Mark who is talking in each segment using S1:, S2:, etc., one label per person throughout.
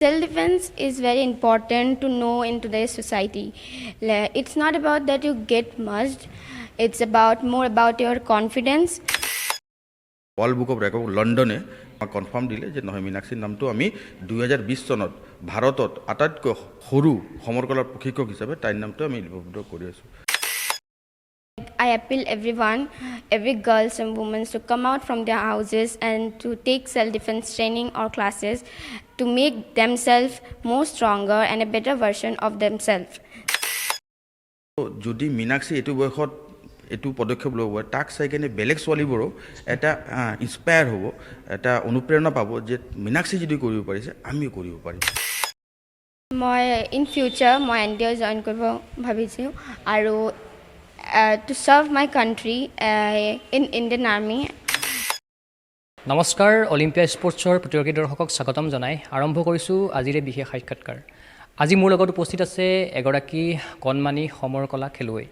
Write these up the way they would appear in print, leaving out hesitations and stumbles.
S1: Self-defense is very important to know in today's society. It's not about that you get mugged. It's about more about your confidence.
S2: World Book of Record লণ্ডনে confirm দিলে যে নহয় মীনাক্ষীৰ নামটো আমি 2020 চনত ভাৰতত আটাইতকৈ সৰু সমৰকলাৰ প্ৰশিক্ষক হিচাপে তাইৰ নামটো আমি লিপিবদ্ধ কৰি আছো।
S1: I appeal everyone, every girls and women to come out from their houses and to take self-defense training or classes to make themselves more stronger and a better version of themselves.
S2: যদি মীনাক্ষী এটো বয়সত এটো পদক্ষেপ ল'ব তাক চাই কেনে বেলেগ ছোৱালীবোৰো এটা ইনস্পায়াৰ হ'ব, এটা অনুপ্ৰেৰণা পাব যে মীনাক্ষী যদি কৰিব পাৰিছে আমিও কৰিব পাৰিম।
S1: মই ইন ফিউচাৰ মই NDA জইন কৰিব ভাবিছোঁ আৰু to serve my country in Indian Army.
S3: নমস্কাৰ, অলিম্পিয়া স্পৰ্টছৰ প্ৰতিযোগী দৰ্শকক স্বাগতম জনাই আৰম্ভ কৰিছোঁ আজিৰ বিশেষ সাক্ষাৎকাৰ। আজি মোৰ লগত উপস্থিত আছে এগৰাকী কণমানি সমৰকলা খেলুৱৈ।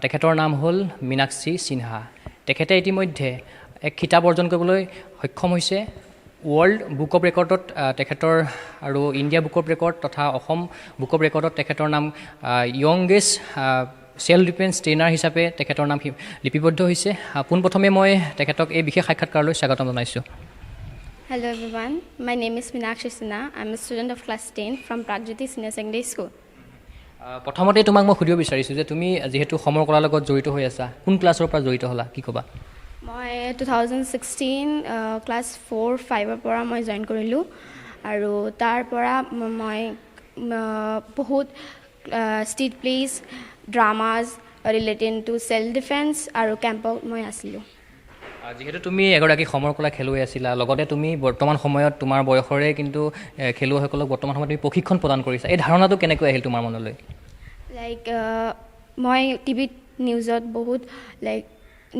S3: তেখেতৰ নাম হ'ল মীনাক্ষী সিনহা। তেখেতে ইতিমধ্যে এক খিতাপ অৰ্জন কৰিবলৈ সক্ষম হৈছে। ৱৰ্ল্ড বুক অফ ৰেকৰ্ডত তেখেতৰ আৰু ইণ্ডিয়া বুক অফ ৰেকৰ্ড তথা অসম বুক অফ ৰেকৰ্ডত তেখেতৰ নাম য়ংগেষ্ট সেল্ফ ডিফেন্স ট্ৰেইনাৰ হিচাপে তেখেতৰ নাম লিপিবদ্ধ হৈছে। পোনপ্ৰথমে মই তেখেতক এই বিশেষ সাক্ষাৎকাৰলৈ স্বাগতম জনাইছোঁ।
S1: Hello everyone, my name is Meenakshi Sinha. I'm a student of class 10 from Pragjyoti Senior Secondary School.
S3: প্ৰথমতে তোমাক মই সুধিব বিচাৰিছোঁ যে তুমি যিহেতু সমৰকলাৰ লগত জড়িত হৈ আছা, কোন ক্লাছৰ পৰা জড়িত হ'লা, কি ক'বা?
S1: মই 2016 ক্লাছ 4-5ৰ পৰা মই জইন কৰিলোঁ আৰু তাৰ পৰা মই বহুত state plays dramas related to self defence আৰু কেম্পত মই আছিলোঁ।
S3: যিহেতু তুমি এগৰাকী সমৰকলা খেলুৱৈ আছিলা, লগতে তুমি বৰ্তমান সময়ত তোমাৰ বয়সৰে কিন্তু খেলুৱৈসকলক বৰ্তমান সময়ত তুমি প্ৰশিক্ষণ প্ৰদান কৰিছা, এই ধাৰণাটো কেনেকৈ আহিল তোমাৰ মনলৈ?
S1: লাইক মই টিভিত নিউজত বহুত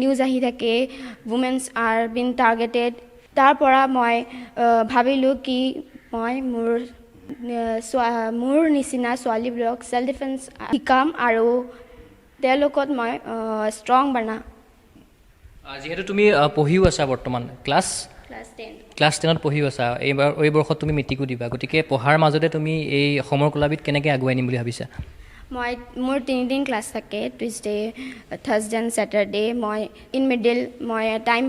S1: নিউজ আহি থাকে, উমেন্স আৰ বিন টাৰ্গেটেড। তাৰ পৰা মই ভাবিলোঁ কি মই মোৰ নিচিনা ছোৱালীবোৰক সেল্ফ ডিফেন্স শিকাম আৰু তেওঁলোকত মই ষ্ট্ৰং বনাম।
S3: যিহেতু তুমি পঢ়িও আছা বৰ্তমান ক্লাছ 10ত পঢ়িও আছা, এই বৰ্ষত তুমি মেট্ৰিকো দিবা, গতিকে পঢ়াৰ মাজতে তুমি এই সমৰকলাবিধ কেনেকৈ আগুৱাই নিম বুলি ভাবিছা?
S1: মোৰ 3 দিন ক্লাছ থাকে, টুইজডে, থাৰ্ছডে এণ্ড ছেটাৰডে। মই ইন মিডিল মই টাইম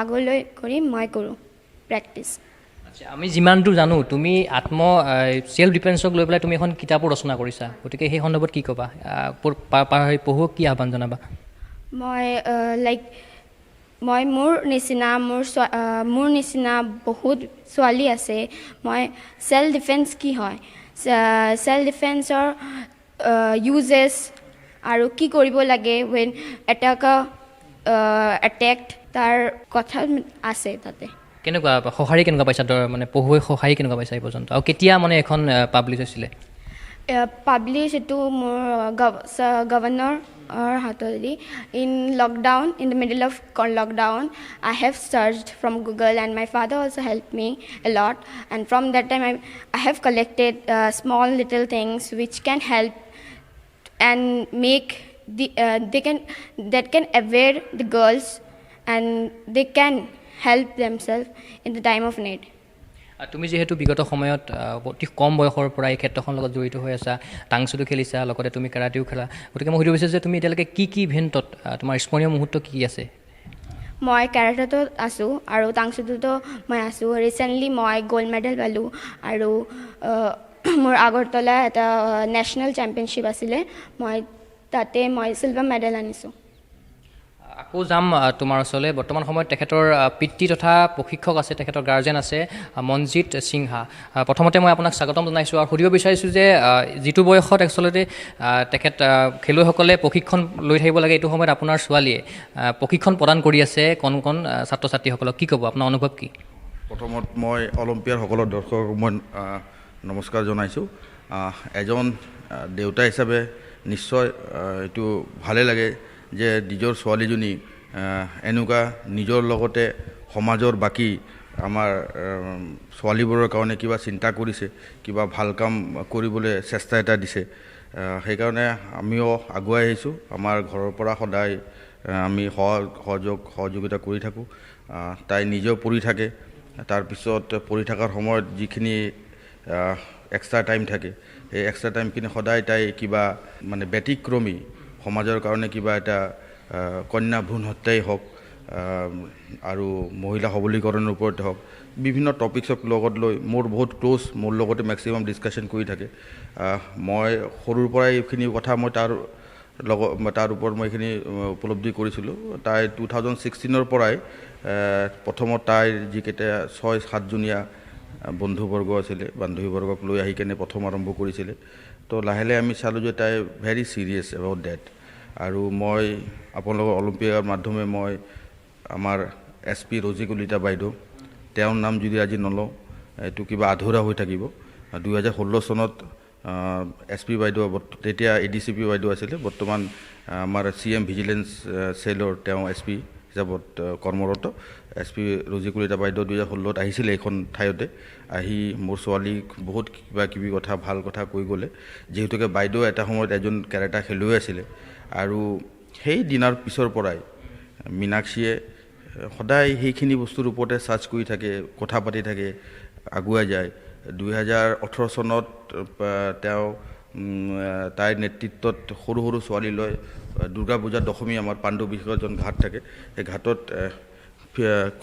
S1: আগলৈ কৰিম, মই কৰোঁ প্ৰেক্টিছ।
S3: আচ্ছা, আমি যিমানটো জানো তুমি সেল্ফ ডিফেন্সক লৈ পেলাই তুমি এখন কিতাপো ৰচনা কৰিছা, গতিকে সেই সন্দৰ্ভত কি ক'বা? পঢ়ুৱক কি আহ্বান জনাবা?
S1: মই মোৰ নিচিনা বহুত ছোৱালী আছে। মই সেল্ফ ডিফেন্স কি হয়, সেল্ফ ডিফেন্সৰ ইউজেছ আৰু কি কৰিব লাগে ৱেন এটেক্ট তাৰ কথা আছে তাতে।
S3: কেনেকুৱা সঁহাৰি কেনেকুৱা পাইছা, মানে পঢ়ুৱৈ সঁহাৰি কেনেকুৱা পাইছা এই পৰ্যন্ত, আৰু কেতিয়া মানে এখন পাব্লিছ হৈছিলে?
S1: পাব্লিছ এইটো মোৰ গভৰ্ণৰ হাতদি in lockdown, in the middle of lockdown I have searched from Google and my father also helped me a lot, and from that time I have collected small little things which can help and make that can aware the girls and they can help themselves in the time of need.
S3: তুমি যিহেতু বিগত সময়ত অতি কম বয়সৰ পৰা এই ক্ষেত্ৰখনৰ লগত জড়িত হৈ আছা, টাংচুটো খেলিছা, লগতে তুমি কাৰাটেও খেলা, গতিকে মই সুধিব বিচাৰিছোঁ যে তুমি এতিয়ালৈকে কি ইভেণ্টত তোমাৰ স্মৰণীয় মুহূৰ্ত কি আছে?
S1: মই কাৰাটেতো আছোঁ আৰু টাংচুটোতো মই আছোঁ। ৰিচেণ্টলি মই গ'ল্ড মেডেল পালোঁ আৰু মোৰ আগৰতলা এটা নেশ্যনেল চেম্পিয়নশ্বিপ আছিলে, তাতে মই চিলভাৰ মেডেল আনিছোঁ।
S3: আকৌ যাম তোমাৰ ওচৰলৈ। বৰ্তমান সময়ত তেখেতৰ পিতৃ তথা প্ৰশিক্ষক আছে, তেখেতৰ গাৰ্জেন আছে মনজিত সিনহা। প্ৰথমতে মই আপোনাক স্বাগতম জনাইছোঁ আৰু সুধিব বিচাৰিছোঁ যে যিটো বয়সত একচুৱেলি তেখেত খেলুৱৈসকলে প্ৰশিক্ষণ লৈ থাকিব লাগে, এইটো সময়ত আপোনাৰ ছোৱালীয়ে প্ৰশিক্ষণ প্ৰদান কৰি আছে কণ ছাত্ৰ ছাত্ৰীসকলক, কি ক'ব, আপোনাৰ অনুভৱ কি?
S2: প্ৰথমত মই অলিম্পিয়াৰ সকলো দৰ্শকক মই নমস্কাৰ জনাইছোঁ। এজন দেউতা হিচাপে নিশ্চয় এইটো ভালে লাগে যে নিজৰ ছোৱালীজনী এনেকুৱা নিজৰ লগতে সমাজৰ বাকী আমাৰ ছোৱালীবোৰৰ কাৰণে কিবা চিন্তা কৰিছে, কিবা ভাল কাম কৰিবলৈ চেষ্টা এটা দিছে। সেইকাৰণে আমিও আগুৱাই আহিছোঁ। আমাৰ ঘৰৰ পৰা সদায় আমি সহযোগিতা কৰি থাকোঁ। তাই নিজেও পঢ়ি থাকে, তাৰপিছত পঢ়ি থকাৰ সময়ত যিখিনি এক্সট্ৰা টাইম থাকে সেই এক্সট্ৰা টাইমখিনি সদায় তাই কিবা মানে ব্যতিক্ৰমী সমাজৰ কাৰণে কিবা এটা কন্যা ভ্ৰূণ হত্যাই হওক আৰু মহিলা সবলীকৰণৰ ওপৰতে হওক বিভিন্ন টপিকছক লগত লৈ মোৰ বহুত ক্ল'জ মোৰ লগতে মেক্সিমাম ডিছকাশ্যন কৰি থাকে মই সৰুৰ পৰাই এইখিনি কথা মই তাৰ ওপৰত মই এইখিনি উপলব্ধি কৰিছিলোঁ তাই 2016 পৰাই প্ৰথমত তাইৰ যিকেইটা 6-7জনীয়া বন্ধুবৰ্গ আছিলে বান্ধৱীবৰ্গক লৈ আহি কেনে প্ৰথম আৰম্ভ কৰিছিলে তো লাহে লাহে আমি চালোঁ যে তাই ভেৰি চিৰিয়াছ এবাউট ডেট আৰু মই আপোনালোকৰ অলিম্পিয়াৰ মাধ্যমে মই আমাৰ SP ৰজি কলিতা বাইদেউ তেওঁৰ নাম যদি আজি নলওঁ এইটো কিবা আধৰুৱা হৈ থাকিব 2016 চনত SP বাইদেউ তেতিয়া ADCP বাইদেউ আছিলে বৰ্তমান আমাৰ CM ভিজিলেন্স চেলৰ তেওঁ SP হিচাপত কৰ্মৰত SP ৰজি কলিতা বাইদেউ 2016ত আহিছিলে এইখন ঠাইতে আহি মোৰ ছোৱালীক বহুত কিবা কিবি কথা ভাল কথা কৈ গ'লে যিহেতুকে বাইদেউ এটা সময়ত এজন কেৰাটা খেলুৱৈ আছিলে আৰু সেই দিনৰ পিছৰ পৰাই মীনাক্ষীয়ে সদায় সেইখিনি বস্তুৰ ওপৰতে চাৰ্চ কৰি থাকে কথা পাতি থাকে আগুৱাই যায় 2018 চনত তেওঁ তাইৰ নেতৃত্বত সৰু সৰু ছোৱালী লৈ দুৰ্গা পূজাৰ দশমী আমাৰ পাণ্ডু বিসৰ্জন ঘাট থাকে সেই ঘাটত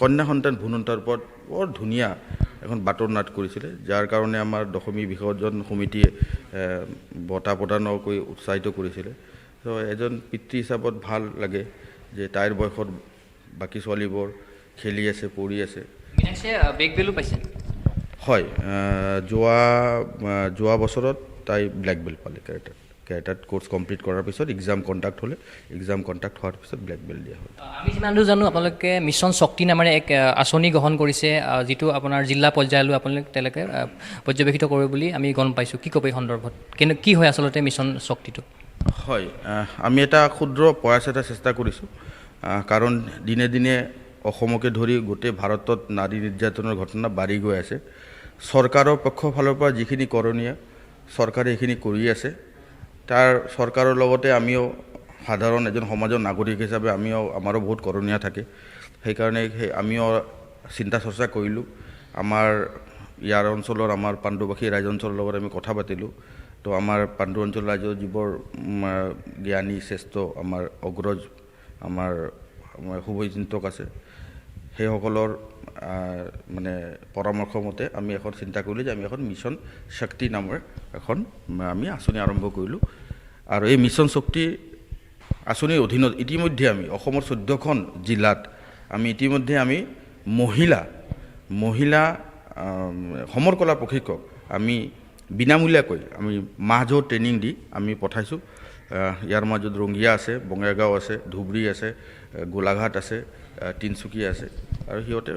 S2: কন্যা সন্তান ভ্ৰূণ হত্যাৰ ওপৰত বৰ ধুনীয়া এখন বাটৰ নাট কৰিছিলে যাৰ কাৰণে আমাৰ দশমী বিসৰ্জন সমিতিয়ে বঁটা প্ৰদান কৰি উৎসাহিত কৰিছিলে তো এজন পিতৃ হিচাপত ভাল লাগে যে তাইৰ বয়সত বাকী ছোৱালীবোৰ খেলি আছে পঢ়ি আছে
S3: মীনাক্ষীয়ে ব্লেক বেল্টো পাইছে
S2: হয় যোৱা বছৰত তাই ব্লেক বেল্ট পালে কেৰাটাত কোৰ্চ কমপ্লিট কৰাৰ পিছত এক্সাম কণ্টাক্ট হ'লে এক্সাম কণ্টাক্ট হোৱাৰ পিছত ব্লেক বেল্ট দিয়া হ'ল
S3: আমি যিমান দূৰ জানো আপোনালোকে মিছন শক্তি নামেৰে এক আঁচনি গ্ৰহণ কৰিছে যিটো আপোনাৰ জিলা পৰ্যায়লৈ তেওঁলোকে পৰ্যবেক্ষিত কৰে বুলি আমি গম পাইছোঁ কি ক'ব এই সন্দৰ্ভত কি হয় আচলতে মিছন শক্তিটো
S2: হয় আমি এটা ক্ষুদ্ৰ প্ৰয়াস এটা চেষ্টা কৰিছোঁ কাৰণ দিনে দিনে অসমকে ধৰি গোটেই ভাৰতত নাৰী নিৰ্যাতনৰ ঘটনা বাঢ়ি গৈ আছে চৰকাৰৰ পক্ষৰ ফালৰ পৰা যিখিনি কৰণীয় চৰকাৰে এইখিনি কৰি আছে তাৰ চৰকাৰৰ লগতে আমিও সাধাৰণ এজন সমাজৰ নাগৰিক হিচাপে আমাৰো বহুত কৰণীয় থাকে সেইকাৰণে আমিও চিন্তা চৰ্চা কৰিলোঁ আমাৰ ইয়াৰ অঞ্চলৰ আমাৰ পাণ্ডুবাসী ৰাইজ অঞ্চলৰ লগত আমি কথা পাতিলোঁ তো আমাৰ পাণ্ডু অঞ্চল ৰাইজৰ যিবোৰ জ্ঞানী শ্ৰেষ্ঠ আমাৰ অগ্ৰজ আমাৰ শুভচিন্তক আছে সেইসকলৰ মানে পৰামৰ্শ মতে আমি এখন চিন্তা কৰিলোঁ যে আমি এখন মিছন শক্তি নামৰ এখন আমি আঁচনি আৰম্ভ কৰিলোঁ আৰু এই মিছন শক্তি আঁচনিৰ অধীনত ইতিমধ্যে আমি অসমৰ 14খন জিলাত আমি ইতিমধ্যে আমি মহিলা সমৰ কলা প্ৰশিক্ষক আমি বিনামূলীয়াকৈ আমি মাহজোৰ ট্ৰেইনিং দি আমি পঠাইছোঁ ইয়াৰ মাজত ৰংগিয়া আছে বঙাইগাঁও আছে ধুবুৰী আছে গোলাঘাট আছে তিনিচুকীয়া আছে আৰু সিহঁতে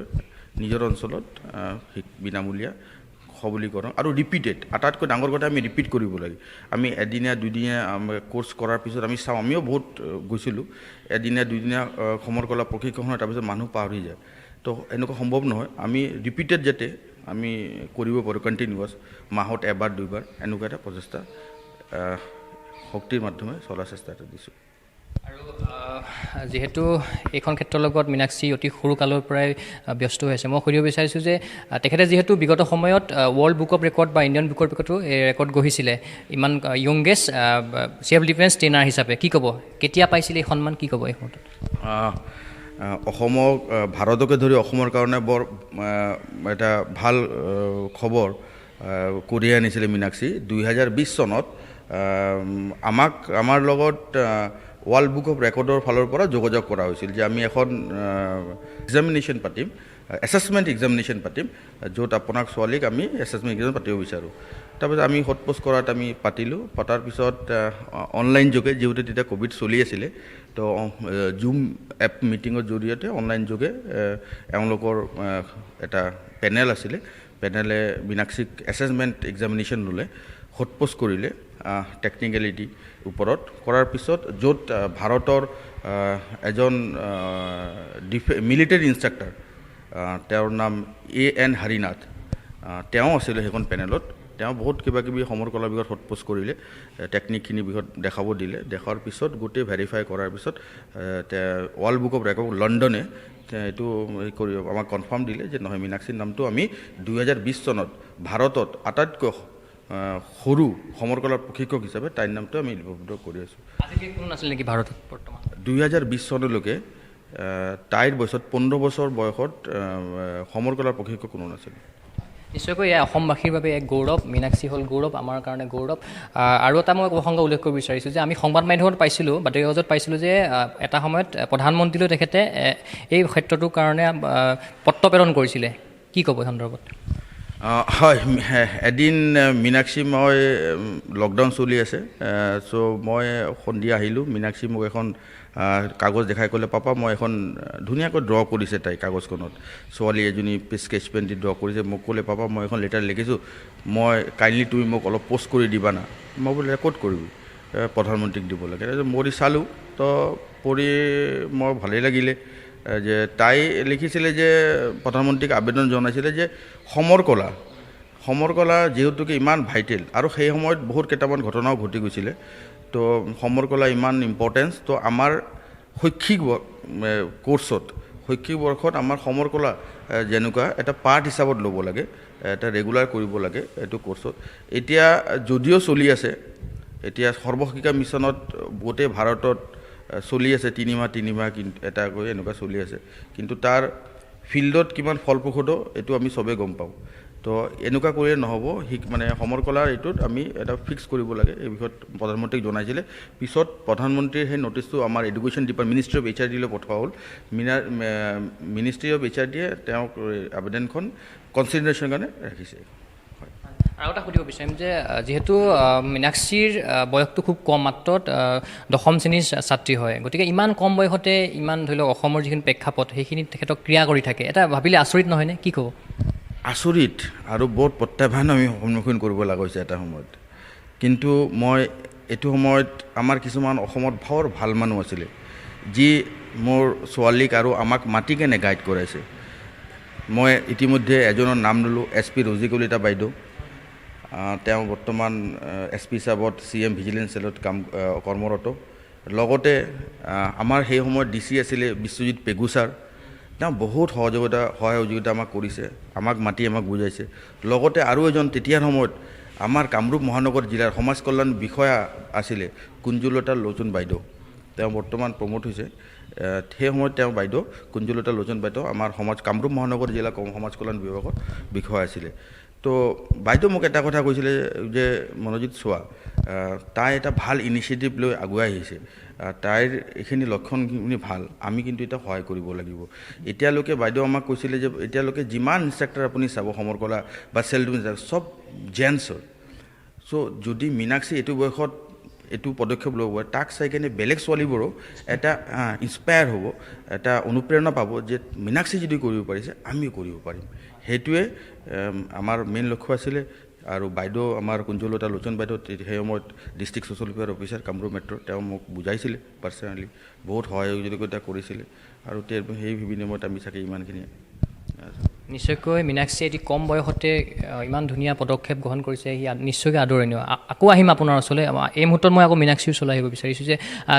S2: নিজৰ অঞ্চলত বিনামূলীয়া সবলীকৰণ আৰু ৰিপিটেড আটাইতকৈ ডাঙৰ কথা আমি ৰিপিট কৰিব লাগে আমি এদিনীয়া দুদিনীয়া কোৰ্চ কৰাৰ পিছত আমি চাওঁ আমিও বহুত গৈছিলোঁ এদিনীয়া দুদিনীয়া সমৰ কলা প্ৰশিক্ষণ হয় তাৰপিছত মানুহ পাহৰি যায় তো এনেকুৱা সম্ভৱ নহয় আমি ৰিপিটেড যাতে আমি কৰিব পাৰোঁ কণ্টিনিউৱাছ মাহত এবাৰ দুইবাৰ এনেকুৱা এটা প্ৰচেষ্টা শক্তিৰ মাধ্যমে চলাৰ চেষ্টা এটা দিছোঁ
S3: আৰু যিহেতু এইখন ক্ষেত্ৰৰ লগত মীনাক্ষী অতি সৰু কালৰ পৰাই ব্যস্ত হৈ আছে মই সুধিব বিচাৰিছোঁ যে তেখেতে যিহেতু বিগত সময়ত ৱৰ্ল্ড বুক অফ ৰেকৰ্ড বা ইণ্ডিয়ান বুক অফ ৰেকৰ্ডো ৰেকৰ্ড গঢ়িছিলে ইমান য়ংগেষ্ট চেল্ফ ডিফেন্স ট্ৰেইনাৰ হিচাপে কি ক'ব কেতিয়া পাইছিলে এই সন্মান কি ক'ব এই সময়ত
S2: অসমক ভাৰতকে ধৰি অসমৰ কাৰণে বৰ এটা ভাল খবৰ কঢ়িয়াই আনিছিলে মীনাক্ষী 2020 চনত আমাৰ লগত ৱৰ্ল্ড বুক অফ ৰেকৰ্ডৰ ফালৰ পৰা যোগাযোগ কৰা হৈছিল যে আমি এখন এক্সামিনেশ্যন পাতিম এছেছমেণ্ট এক্সামিনেশ্যন পাতিম য'ত আপোনাক ছোৱালীক আমি এছেছমেণ্ট এক্সাম পাতিব বিচাৰোঁ তাৰপিছত আমি হটপোষ্ট কৰাত আমি পাতিলোঁ পতাৰ পিছত অনলাইন যোগে যিহেতু তেতিয়া ক'ভিড চলি আছিলে তো জুম এপ মিটিঙৰ জৰিয়তে অনলাইন যোগে এওঁলোকৰ এটা পেনেল আছিলে পেনেলে মীনাক্ষীক এছেছমেণ্ট এক্সামিনেশ্যন ল'লে হটপোষ্ট কৰিলে টেকনিকেলিটি ওপৰত কৰাৰ পিছত য'ত ভাৰতৰ এজন মিলিটাৰী ইনষ্ট্ৰাক্টৰ তেওঁৰ নাম AN হৰিনাথ তেওঁ আছিলে সেইখন পেনেলত তেওঁ বহুত কিবা কিবি সমৰ কলাৰ বিষয়ত হটপোষ্ট কৰিলে টেকনিকখিনি বিষয়ত দেখাব দিলে দেখাৰ পিছত গোটেই ভেৰিফাই কৰাৰ পিছত ৱৰ্ল্ড বুক অফ ৰেকৰ্ড লণ্ডনে এইটো কৰি আমাক কনফাৰ্ম দিলে যে নহয় মীনাক্ষীৰ নামটো আমি 2020 চনত ভাৰতত আটাইতকৈ সৰু সমৰকলাৰ প্ৰশিক্ষক হিচাপে তাইৰ নামটো আমি লিপিবদ্ধ কৰি আছোঁ।
S3: আজিলৈকে কোনো নাছিল নেকি ভাৰতত বৰ্তমান?
S2: 2020 চনলৈকে তাইৰ বয়সত 15 বছৰ বয়সত সমৰকলাৰ প্ৰশিক্ষক কোনো নাছিল।
S3: নিশ্চয়কৈ এয়া অসমবাসীৰ বাবে এক গৌৰৱ। মীনাক্ষী হ'ল গৌৰৱ, আমাৰ কাৰণে গৌৰৱ। আৰু এটা মই প্ৰসংগ উল্লেখ কৰিব বিচাৰিছোঁ যে আমি সংবাদ মাধ্যমত পাইছিলোঁ, বাতৰি কাগজত পাইছিলোঁ যে এটা সময়ত প্ৰধানমন্ত্ৰীলৈ তেখেতে এই ক্ষেত্ৰটোৰ কাৰণে পত্ৰ প্ৰেৰণ কৰিছিলে। কি ক'ব এই সন্দৰ্ভত?
S2: হয়, এদিন মীনাক্ষী মই লকডাউন চলি আছে, চ' মই সন্ধিয়া আহিলোঁ। মীনাক্ষী মোক এখন কাগজ দেখাই ক'লে, পাপা মই এখন ধুনীয়াকৈ ড্ৰ কৰিছে তাই কাগজখনত, ছোৱালী এজনী স্কেচ পেন দি ড্ৰ কৰিছে। মোক ক'লে, পাপা মই এখন লেটাৰ লিখিছোঁ, মই কাইণ্ডলি তুমি মোক অলপ পষ্ট কৰি দিবা না। মই বোলে ৰেকৰ্ড কৰিবি, প্ৰধানমন্ত্ৰীক দিব লাগে। মই চালোঁ, তো পঢ়ি মোৰ ভালেই লাগিলে যে তাই লিখিছিলে যে প্ৰধানমন্ত্ৰীক আবেদন জনাইছিলে যে সমৰকলা যিহেতুকে ইমান ভাইটেল, আৰু সেই সময়ত বহুত কেইটামান ঘটনাও ঘটি গৈছিলে। তো সমৰকলা ইমান ইম্পৰ্টেঞ্চ, তো আমাৰ শৈক্ষিক বৰ্ষত আমাৰ সমৰকলা যেনেকুৱা এটা পাৰ্ট হিচাপত ল'ব লাগে, এটা ৰেগুলাৰ কৰিব লাগে এইটো কোৰ্চত। এতিয়া যদিও চলি আছে, এতিয়া সৰ্বশিক্ষা মিছনত গোটেই ভাৰতত চলি আছে 3 মাহ কিন্তু এটা কৈ এনেকুৱা চলি আছে, কিন্তু তাৰ ফিল্ডত কিমান ফলপ্ৰসূ এইটো আমি চবেই গম পাওঁ। তো এনেকুৱা কৰিলে নহ'ব, মানে সমৰকলাৰ এইটোত আমি এটা ফিক্স কৰিব লাগে। এই বিষয়ত প্ৰধানমন্ত্ৰীক জনাইছিলে। পিছত প্ৰধানমন্ত্ৰীৰ সেই নটিচটো আমাৰ এডুকেশ্যন ডিপাৰ্টমেণ্ট মিনিষ্ট্ৰী অফ HRDলৈ পঠোৱা হ'ল। মিনিষ্ট্ৰী অফ HRDয়ে তেওঁক আবেদনখন কনচিডাৰেশ্যনৰ কাৰণে ৰাখিছে।
S3: আৰু এটা সুধিব বিচাৰিম যে যিহেতু মীনাক্ষীৰ বয়সটো খুব কম, মাত্ৰ 10ম শ্ৰেণীৰ ছাত্ৰী হয়, গতিকে ইমান কম বয়সতে ইমান ধৰি লওক অসমৰ যিখিনি প্ৰেক্ষাপট সেইখিনিত তেখেতক ক্ৰিয়া কৰি থাকে, এটা ভাবিলে আচৰিত নহয়নে? কি ক'ব?
S2: আচৰিত আৰু বহুত প্ৰত্যাহ্বান আমি সন্মুখীন কৰিব লগা হৈছে এটা সময়ত। কিন্তু মই এইটো সময়ত আমাৰ কিছুমান অসমত বৰ ভাল মানুহ আছিলে, যি মোৰ ছোৱালীক আৰু আমাক মাতি কেনে গাইড কৰাইছে। মই ইতিমধ্যে এজনৰ নাম ল'লোঁ, SP ৰজি কলিতা বাইদেউ। তেওঁ বৰ্তমান SP হিচাপত CM ভিজিলেন্স চেলত কৰ্মৰত। লগতে আমাৰ সেই সময়ত DC আছিলে বিশ্বজিৎ পেগু ছাৰ, তেওঁ বহুত সহযোগিতা আমাক কৰিছে, আমাক মাতি আমাক বুজাইছে। লগতে আৰু এজন তেতিয়াৰ সময়ত আমাৰ কামৰূপ মহানগৰ জিলাৰ সমাজ কল্যাণ বিষয়া আছিলে কুঞ্জলতা লোচন বাইদেউ, তেওঁ বৰ্তমান প্ৰমোট হৈছে। সেই সময়ত তেওঁ বাইদেউ কুঞ্জলতা লোচন বাইদেউ আমাৰ কামৰূপ মহানগৰ জিলা সমাজ কল্যাণ বিভাগৰ বিষয়া আছিলে। তো বাইদেউ মোক এটা কথা কৈছিলে যে মনোজিত চোৱা, তাই এটা ভাল ইনিচিয়েটিভ লৈ আগুৱাই আহিছে, তাইৰ এইখিনি লক্ষণখিনি ভাল, আমি কিন্তু এতিয়া সহায় কৰিব লাগিব। এতিয়ালৈকে বাইদেউ আমাক কৈছিলে যে এতিয়ালৈকে যিমান ইনষ্ট্ৰাক্টৰ আপুনি চাব সমৰকলা বা চেল্ফ ডিফেন্স চব জেণ্টছৰ। চ' যদি মীনাক্ষী এইটো বয়সত এইটো পদক্ষেপ ল'ব পাৰে, তাক চাই কেনে বেলেগ ছোৱালীবোৰো এটা ইনস্পায়াৰ হ'ব, এটা অনুপ্ৰেৰণা পাব যে মীনাক্ষী যদি কৰিব পাৰিছে আমিও কৰিব পাৰিম। সেইটোৱে আমাৰ মেইন লক্ষ্য আছিলে। আৰু বাইদেউ আমাৰ কুঞ্জলতা লোচন বাইদেউ সেই সময়ত district social welfare officer Kamrup metro', তেওঁ মোক বুজাইছিলে পাৰ্চনেলি, বহুত সহযোগিতা কৰিছিলে। আৰু সেই বিনিময়ত আমি চাগে ইমানখিনি।
S3: নিশ্চয়কৈ মীনাক্ষীয়ে এটি কম বয়সতে ইমান ধুনীয়া পদক্ষেপ গ্ৰহণ কৰিছে, সি নিশ্চয়কৈ আদৰণীয়। আকৌ আহিম আপোনাৰ ওচৰলৈ। এই মুহূৰ্তত মই আকৌ মীনাক্ষীৰ ওচৰলৈ আহিব বিচাৰিছোঁ যে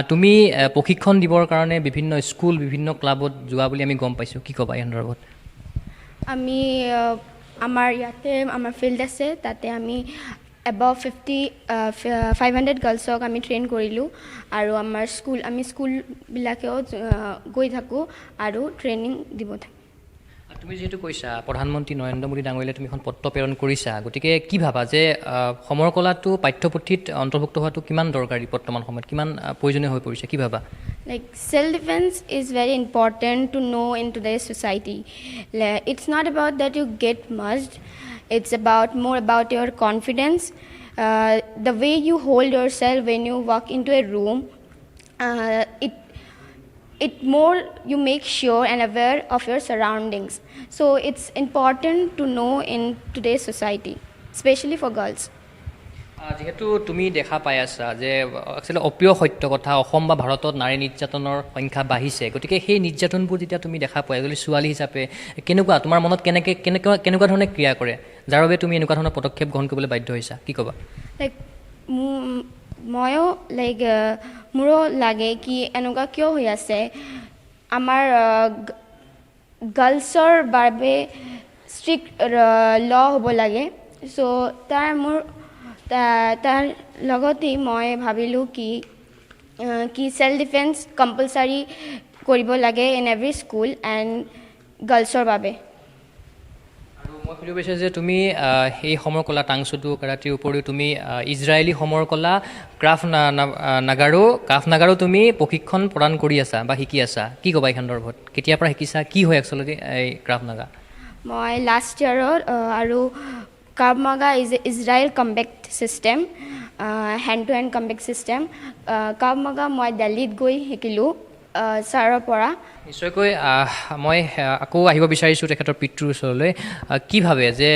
S3: তুমি প্ৰশিক্ষণ দিবৰ কাৰণে বিভিন্ন স্কুল, বিভিন্ন ক্লাবত যোৱা বুলি আমি গম পাইছোঁ, কি ক'বা এই সন্দৰ্ভত?
S1: আমি আমাৰ ইয়াতে আমাৰ ফিল্ড আছে, তাতে আমি এবাভ 500 গাৰ্লছক আমি ট্ৰেইন কৰিলোঁ। আৰু আমাৰ স্কুলবিলাকেও গৈ থাকোঁ আৰু ট্ৰেইনিং দিব থাকোঁ।
S3: তুমি যিহেতু কৈছা প্ৰধানমন্ত্ৰী নৰেন্দ্ৰ মোদী ডাঙৰীয়ালৈ তুমি এখন পত্ৰ প্ৰেৰণ কৰিছা, গতিকে কি ভাবা যে সমৰকলাটো পাঠ্যপুথিত অন্তৰ্ভুক্ত হোৱাটো কিমান দৰকাৰী, বৰ্তমান সময়ত কিমান প্ৰয়োজনীয় হৈ পৰিছে, কি ভাবা?
S1: Like self-defense is very important to know in today's society. It's not about that you get muzzed. It's more about your confidence, the way you hold yourself when you walk into a room. It more you make sure and aware of your surroundings. So it's important to know in today's society, especially for girls.
S3: যিহেতু তুমি দেখা পাই আছা যে actually অপ্ৰিয় সত্য কথা, অসম বা ভাৰতত নাৰী নিৰ্যাতনৰ সংখ্যা বাঢ়িছে, গতিকে সেই নিৰ্যাতনবোৰ যেতিয়া তুমি দেখা পোৱা এজনী ছোৱালী হিচাপে কেনেকুৱা তোমাৰ মনত কেনেকুৱা ধৰণে ক্ৰিয়া কৰে, যাৰ বাবে তুমি এনেকুৱা ধৰণৰ পদক্ষেপ গ্ৰহণ কৰিবলৈ বাধ্য হৈছা, কি ক'বা?
S1: ময়ো মোৰো লাগে কি এনেকুৱা কিয় হৈ আছে, আমাৰ গাৰ্লছৰ বাবে ষ্ট্ৰিক্ট ল হ'ব লাগে চ' তাৰ লগতেই মই ভাবিলোঁ কি ছেল্ফ ডিফেন্স কম্পালচাৰী কৰিব লাগে ইন এভৰি স্কুল এণ্ড গাৰ্লছৰ বাবে
S3: আৰু মই সুধিব বিচাৰিছোঁ যে তুমি এই সমৰ কলা টাংচুটো কাৰাটেৰ উপৰিও তুমি ইজৰাইলী সমৰ কলা ক্ৰাফ নাগাৰো তুমি প্ৰশিক্ষণ প্ৰদান কৰি আছা বা শিকি আছা কি ক'বা এই সন্দৰ্ভত কেতিয়াৰ পৰা শিকিছা কি হয় একচুৱেলি এই ক্ৰাফ নাগা
S1: মই লাষ্ট ইয়াৰত আৰু Krav Maga is Israel combat system hand to hand combat system Krav Maga মই দিল্লীত গৈ শিকিলোঁ ছাৰৰ পৰা
S3: নিশ্চয়কৈ মই আকৌ আহিব বিচাৰিছোঁ তেখেতৰ পিতৃৰ ওচৰলৈ কি ভাবে যে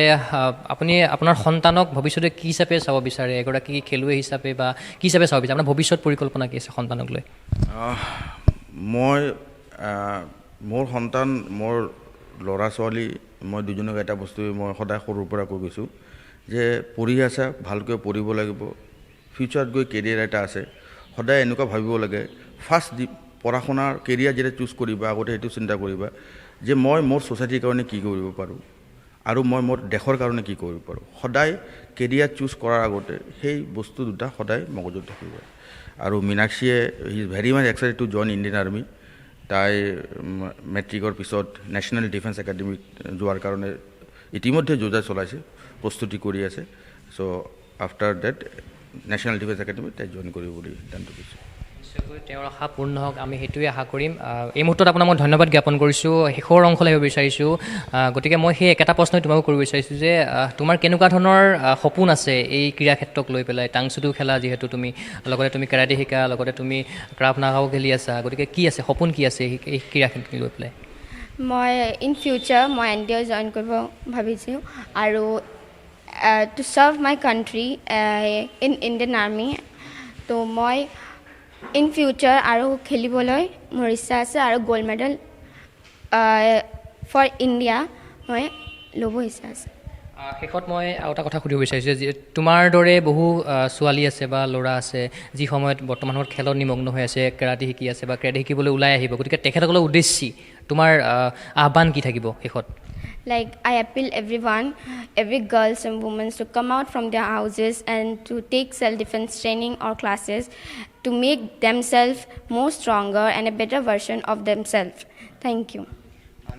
S3: আপুনি আপোনাৰ সন্তানক ভৱিষ্যতে কি হিচাপে চাব বিচাৰে এগৰাকী খেলুৱৈ হিচাপে বা কি হিচাপে চাব বিচাৰে আপোনাৰ ভৱিষ্যত পৰিকল্পনা কি আছে সন্তানক লৈ
S2: মই মোৰ সন্তান মোৰ ল'ৰা ছোৱালী মই দুজনক এটা বস্তু মই সদায় সৰুৰ পৰা কৈ গৈছোঁ যে পঢ়ি আছা ভালকৈ পঢ়িব লাগিব ফিউচাৰত গৈ কেৰিয়াৰ এটা আছে সদায় এনেকুৱা ভাবিব লাগে ফাৰ্ষ্ট পঢ়া শুনাৰ কেৰিয়াৰ যেতিয়া চুজ কৰিবা আগতে সেইটো চিন্তা কৰিবা যে মই মোৰ ছ'চাইটিৰ কাৰণে কি কৰিব পাৰোঁ আৰু মই মোৰ দেশৰ কাৰণে কি কৰিব পাৰোঁ সদায় কেৰিয়াৰ চুজ কৰাৰ আগতে সেই বস্তু দুটা সদায় মগজুত থাকিব আৰু মীনাক্ষীয়ে he is very much excited to join Indian army তাই মেট্ৰিকৰ পিছত নেশ্যনেল ডিফেন্স একাডেমীত যোৱাৰ কাৰণে ইতিমধ্যে যোজা চলাইছে প্ৰস্তুতি কৰি আছে চ' আফটাৰ ডেট নেশ্যনেল ডিফেন্স একাডেমীত তাই জইন কৰিব বুলি সিদ্ধান্ত কৰিছে
S3: নিশ্চয়কৈ তেওঁৰ আশা পূৰ্ণ হওক আমি সেইটোৱে আশা কৰিম এই মুহূৰ্তত আপোনাক মই ধন্যবাদ জ্ঞাপন কৰিছোঁ শেষৰ অংশলৈ আহিব বিচাৰিছোঁ গতিকে মই সেই একেটা প্ৰশ্নই তোমাকো কৰিব বিচাৰিছোঁ যে তোমাৰ কেনেকুৱা ধৰণৰ সপোন আছে এই ক্ৰীড়া ক্ষেত্ৰক লৈ পেলাই টাংচুটো খেলা যিহেতু তুমি লগতে তুমি কেৰাটে শিকা লগতে তুমি ক্ৰাভ নাগাও খেলি আছা গতিকে কি আছে সপোন কি আছে এই ক্ৰীড়াখিনি লৈ পেলাই
S1: মই ইন ফিউচাৰ মই NDA জইন কৰিব ভাবিছোঁ আৰু to serve my country in Indian army তো মই ইন ফিউচাৰ আৰু খেলিবলৈ মোৰ ইচ্ছা আছে আৰু গ'ল্ড মেডেল ফৰ ইণ্ডিয়া মই ল'ব ইচ্ছা আছে
S3: শেষত মই আৰু এটা কথা সুধিব বিচাৰিছোঁ যে তোমাৰ দৰে বহু ছোৱালী আছে বা ল'ৰা আছে যি সময়ত বৰ্তমান সময়ত খেলত নিমগ্ন হৈ আছে কেৰাটে শিকি আছে বা কেৰাটে শিকিবলৈ ওলাই আহিব গতিকে তেখেতসকলৰ উদ্দেশ্যি তোমাৰ আহ্বান কি থাকিব শেষত
S1: Like I appeal every girls and women to come out from their houses and to take self-defense training or classes to make themselves more stronger and a better version of themselves. Thank you.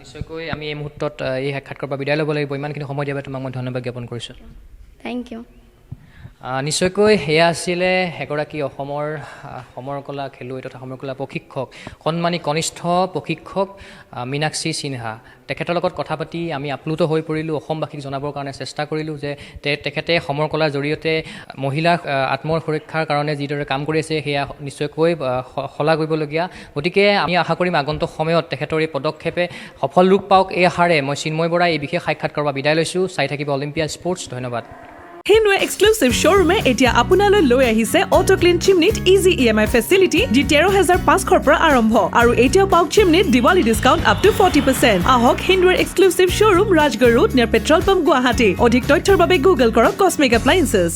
S3: নিশ্চয়কৈ আমি এই মুহূৰ্তত এই সাক্ষাৎকাৰৰ পৰা বিদায় ল'ব লাগিব ইমানখিনি সময় দিয়াৰ বাবে তোমাক মই ধন্যবাদ জ্ঞাপন কৰিছোঁ
S1: Thank you.
S3: নিশ্চয়কৈ এয়া আছিলে এগৰাকী অসমৰ সমৰ কলা খেলুৱৈ তথা সমৰ কলা প্ৰশিক্ষক সন্মানী কনিষ্ঠ প্ৰশিক্ষক মীনাক্ষী সিনহা তেখেতৰ লগত কথা পাতি আমি আপ্লুত হৈ পৰিলোঁ অসমবাসীক জনাবৰ কাৰণে চেষ্টা কৰিলোঁ যে তেখেতে সমৰ কলাৰ জৰিয়তে মহিলাক আত্মসুৰক্ষাৰ কাৰণে যিদৰে কাম কৰি আছে সেয়া নিশ্চয়কৈ শলাগ কৰিবলগীয়া গতিকে আমি আশা কৰিম আগন্তুক সময়ত তেখেতৰ এই পদক্ষেপে সফল ৰূপ পাওক এই আশাৰে মই চিন্ময় বৰাই এই বিশেষ সাক্ষাৎকাৰৰ পৰা বিদায় লৈছোঁ চাই থাকিব অলিম্পিয়া স্পৰ্টছ ধন্যবাদ
S4: হিন্দৱে এক্সক্লুচিভ শ্ব'ৰুমে এতিয়া আপোনালৈ লৈ আহিছে অটো ক্লিন চিমনিত ইজি EMI ফেচিলিটি যি 13,500 পৰা আৰম্ভ আৰু এতিয়াও পাওক চিমনিত দিৱালী ডিছকাউণ্ট আপ টু 40%। আহক Hindware exclusive showroom Rajgarh road near petrol pump Guwahati অধিক তথ্যৰ বাবে গুগল কৰক কছমিক এপ্লায়েন্সেছ।